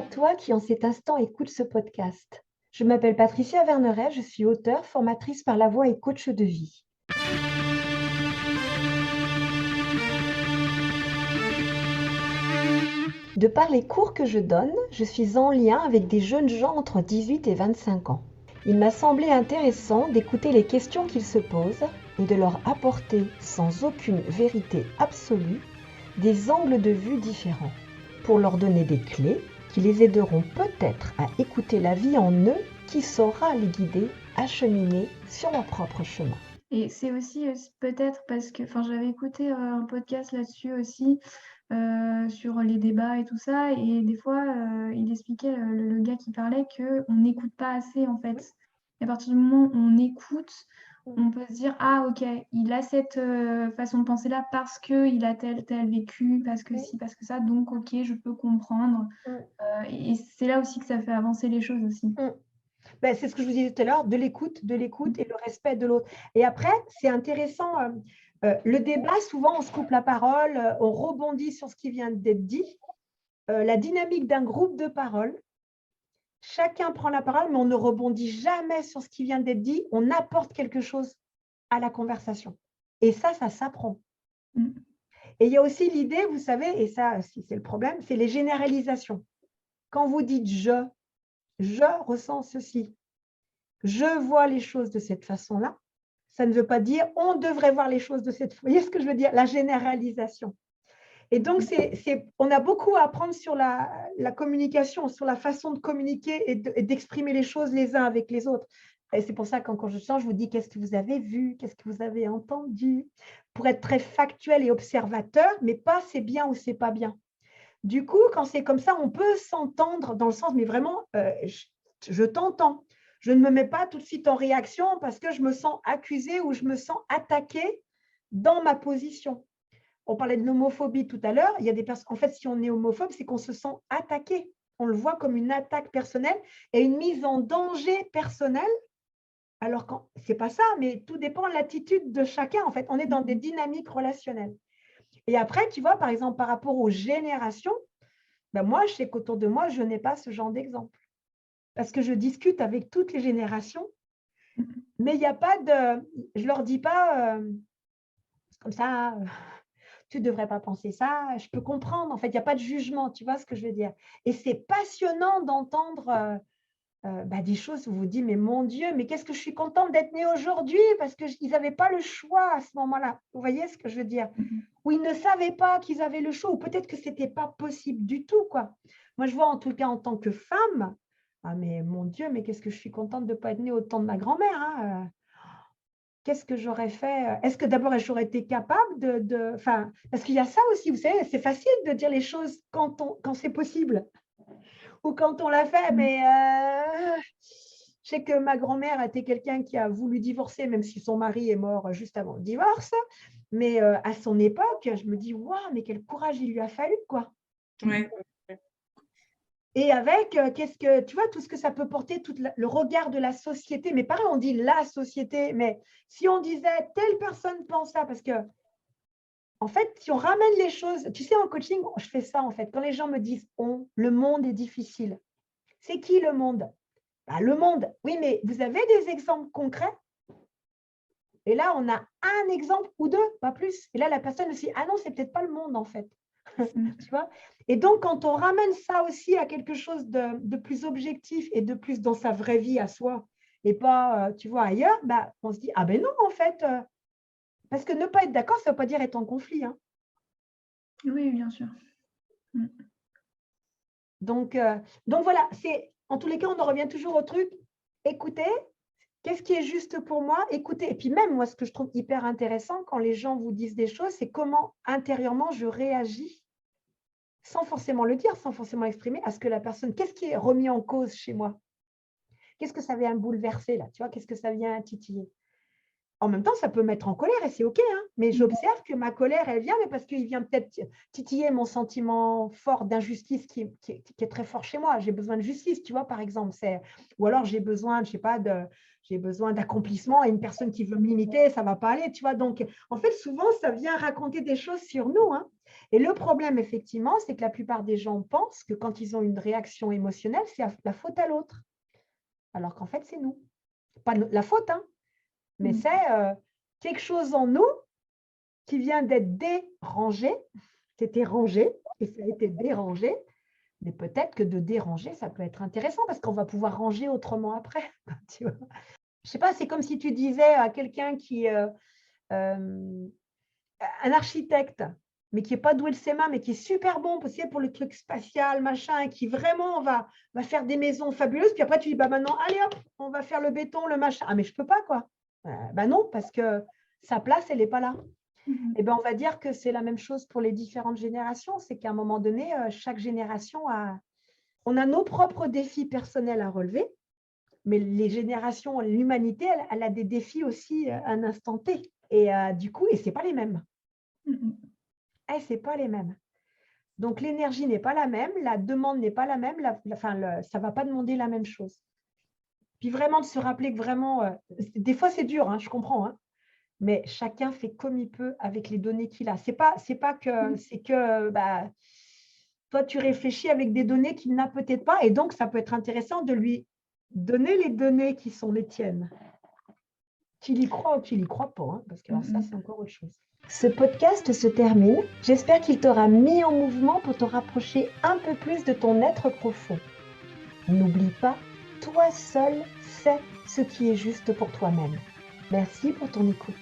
à toi qui en cet instant écoute ce podcast. Je m'appelle Patricia Verneret, je suis auteure, formatrice par la voix et coach de vie. De par les cours que je donne, je suis en lien avec des jeunes gens entre 18 et 25 ans. Il m'a semblé intéressant d'écouter les questions qu'ils se posent et de leur apporter, sans aucune vérité absolue, des angles de vue différents, pour leur donner des clés qui les aideront peut-être à écouter la vie en eux qui saura les guider à cheminer sur leur propre chemin. Et c'est aussi, peut-être parce que j'avais écouté, un podcast là-dessus aussi, sur les débats et tout ça et des fois, il expliquait, le gars qui parlait qu'on n'écoute pas assez, en fait. Et à partir du moment où on écoute, on peut se dire: «Ah OK, il a cette, façon de penser-là parce qu'il a tel vécu, parce que ci, parce que ça, donc OK, je peux comprendre». Et c'est là aussi que ça fait avancer les choses aussi. Ben, c'est ce que je vous disais tout à l'heure, de l'écoute et le respect de l'autre. Et après, c'est intéressant, le débat, souvent on se coupe la parole, on rebondit sur ce qui vient d'être dit. La dynamique d'un groupe de parole, chacun prend la parole, mais on ne rebondit jamais sur ce qui vient d'être dit, on apporte quelque chose à la conversation. Et ça s'apprend. Mmh. Et il y a aussi l'idée, vous savez, et ça, c'est le problème, c'est les généralisations. Quand vous dites je ressens ceci, je vois les choses de cette façon-là, ça ne veut pas dire on devrait voir les choses de cette façon. Vous voyez ce que je veux dire? La généralisation. Et donc, on a beaucoup à apprendre sur la communication, sur la façon de communiquer et d'exprimer les choses les uns avec les autres. Et c'est pour ça que quand je sens, je vous dis qu'est-ce que vous avez vu, qu'est-ce que vous avez entendu, pour être très factuel et observateur, mais pas c'est bien ou c'est pas bien. Du coup, quand c'est comme ça, on peut s'entendre dans le sens, mais vraiment, je t'entends. Je ne me mets pas tout de suite en réaction parce que je me sens accusée ou je me sens attaquée dans ma position. On parlait de l'homophobie tout à l'heure. Il y a des personnes, en fait, si on est homophobe, c'est qu'on se sent attaqué. On le voit comme une attaque personnelle et une mise en danger personnelle. Alors que ce n'est pas ça, mais tout dépend de l'attitude de chacun. En fait, on est dans des dynamiques relationnelles. Et après, tu vois, par exemple, par rapport aux générations, ben moi, je sais qu'autour de moi, je n'ai pas ce genre d'exemple. Parce que je discute avec toutes les générations, mais il n'y a pas de. Je ne leur dis pas comme ça, tu ne devrais pas penser ça, je peux comprendre. En fait, il n'y a pas de jugement, tu vois ce que je veux dire? Et c'est passionnant d'entendre des choses où vous dites, mais mon Dieu, mais qu'est-ce que je suis contente d'être née aujourd'hui parce qu'ils n'avaient pas le choix à ce moment-là. Vous voyez ce que je veux dire? Mmh. Ou ils ne savaient pas qu'ils avaient le choix, ou peut-être que ce n'était pas possible du tout, quoi. Moi, je vois en tout cas en tant que femme, ah mais mon Dieu, mais qu'est-ce que je suis contente de ne pas être née au temps de ma grand-mère, hein. Qu'est-ce que j'aurais fait? Est-ce que d'abord j'aurais été capable enfin, parce qu'il y a ça aussi, vous savez, c'est facile de dire les choses quand c'est possible ou quand on l'a fait, Mmh. mais je sais que ma grand-mère était quelqu'un qui a voulu divorcer, même si son mari est mort juste avant le divorce. Mais à son époque, je me dis: «Waouh, mais quel courage il lui a fallu, quoi!» Ouais. Et avec, qu'est-ce que tu vois, tout ce que ça peut porter, tout le regard de la société. Mais pareil, on dit «la société», mais si on disait: «Telle personne pense ça», parce que en fait, si on ramène les choses, tu sais, en coaching, je fais ça, en fait. Quand les gens me disent: «On», le monde est difficile. C'est qui le monde? Bah, le monde. Oui, mais vous avez des exemples concrets? Et là, on a un exemple ou 2, pas plus. Et là, la personne se dit: «Ah non, c'est peut-être pas le monde, en fait». Mmh. Tu vois? Et donc, quand on ramène ça aussi à quelque chose de plus objectif et de plus dans sa vraie vie à soi et pas, tu vois, ailleurs, bah, on se dit: «Ah ben non, en fait», parce que ne pas être d'accord, ça ne veut pas dire être en conflit, hein. Oui, bien sûr. Mmh. Donc, donc voilà, c'est en tous les cas, on en revient toujours au truc, écoutez, qu'est-ce qui est juste pour moi? Écoutez et puis même moi, ce que je trouve hyper intéressant quand les gens vous disent des choses, c'est comment intérieurement je réagis, sans forcément le dire, sans forcément l'exprimer, à ce que la personne qu'est-ce qui est remis en cause chez moi? Qu'est-ce que ça vient bouleverser là, tu vois? Qu'est-ce que ça vient titiller? En même temps, ça peut mettre en colère et c'est OK, hein, mais j'observe que ma colère, elle vient, mais parce qu'il vient peut-être titiller mon sentiment fort d'injustice qui est très fort chez moi. J'ai besoin de justice, tu vois, par exemple. Ou alors j'ai besoin, je sais pas, j'ai besoin d'accomplissement et une personne qui veut me limiter, ça ne va pas aller, tu vois. Donc, en fait, souvent, ça vient raconter des choses sur nous, hein. Et le problème, effectivement, c'est que la plupart des gens pensent que quand ils ont une réaction émotionnelle, c'est la faute à l'autre. Alors qu'en fait, c'est nous. Pas la faute, hein, mais c'est quelque chose en nous qui vient d'être dérangé. C'était rangé et ça a été dérangé. Mais peut-être que de déranger, ça peut être intéressant parce qu'on va pouvoir ranger autrement après. Tu vois. Je ne sais pas, c'est comme si tu disais à quelqu'un qui un architecte, mais qui n'est pas doué de ses mains, mais qui est super bon pour le truc spatial, machin, et qui vraiment va faire des maisons fabuleuses. Puis après, tu dis, bah maintenant, allez hop, on va faire le béton, le machin. Ah, mais je ne peux pas, quoi. Bah non, parce que sa place, elle n'est pas là. Et ben, on va dire que c'est la même chose pour les différentes générations. C'est qu'à un moment donné, chaque génération on a nos propres défis personnels à relever, mais les générations, l'humanité, elle a des défis aussi à un instant T. Et du coup, ce n'est pas les mêmes. Ce n'est pas les mêmes. Donc, l'énergie n'est pas la même, la demande n'est pas la même, ça ne va pas demander la même chose. Puis vraiment de se rappeler que vraiment, des fois c'est dur, hein, je comprends, hein, mais chacun fait comme il peut avec les données qu'il a. C'est pas que toi tu réfléchis avec des données qu'il n'a peut-être pas, et donc ça peut être intéressant de lui donner les données qui sont les tiennes. Qu'il y croit ou qu'il y croit pas, hein, parce que alors ça c'est encore autre chose. Ce podcast se termine. J'espère qu'il t'aura mis en mouvement pour te rapprocher un peu plus de ton être profond. N'oublie pas, toi seul fais ce qui est juste pour toi-même. Merci pour ton écoute.